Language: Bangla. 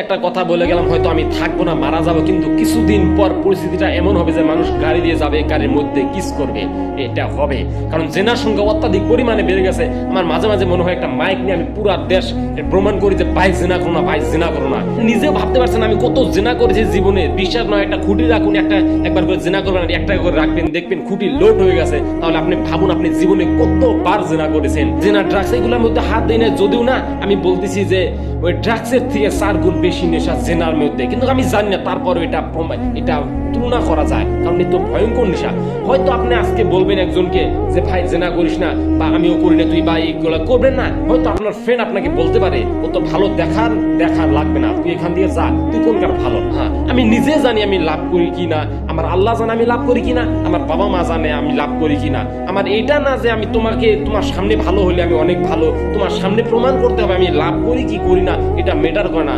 একটা কথা বলে গেলাম, হয়তো আমি থাকবো না, মারা যাবো, কিন্তু কিছুদিন পর পরিস্থিতিটা এমন হবে যে মানুষ গাড়ি দিয়ে যাবে, গাড়ির মধ্যে কিস করবে, এটা হবে। কারণ জেনার সংখ্যা অত্যাধিক পরিমাণে বেড়ে গেছে। আমার মাঝে মাঝে মনে হয় একটা মাইক নিয়ে আমি পুরো দেশ ভ্রমণ করি যে ভাই জেনা করো না, ভাই জেনা করো না। নিজেও ভাবতে পারছেন আমি কত জেনা করেছি জীবনে। বিশ্বাস নয়, একটা খুঁটি রাখুন, একবার করে জেনা করবেন, একটা করে রাখবেন, দেখবেন খুঁটি লোড হয়ে গেছে। তাহলে আপনি ভাবুন আপনি জীবনে কতবার জেনা করেছেন। জেনা ড্রাগস এগুলোর মধ্যে হাত দেয় না, যদিও না আমি বলতেছি যে ওই ড্রাগসের থেকে 4 গুণ বেশি নেশা জেনার মধ্যে, কিন্তু আমি জানি না, তারপরে এটা তুলনা করা যায়, কারণ এত ভয়ঙ্কর নেশা। হয়তো আপনি আজকে বলবেন একজনকে যে ভাই জেনা করিস না, বা আমিও করি না, তুই বা এইগুলো করবেন না। হয়তো আপনার ফ্রেন্ড আপনাকে বলতে পারে ও তো ভালো দেখার লাগবে না, তুই এখান দিয়ে যা, তুই কোনকার ভালো। হ্যাঁ, আমি নিজে জানি আমি লাভ করি কি না, আমার আল্লাহ জানে আমি লাভ করি কিনা, আমার বাবা মা জানে আমি লাভ করি কিনা। আমার এটা না যে আমি তোমার সামনে ভালো হলে আমি অনেক ভালো, তোমার সামনে প্রমাণ করতে হবে আমি লাভ করি কি করি না, এটা ম্যাটার করে না।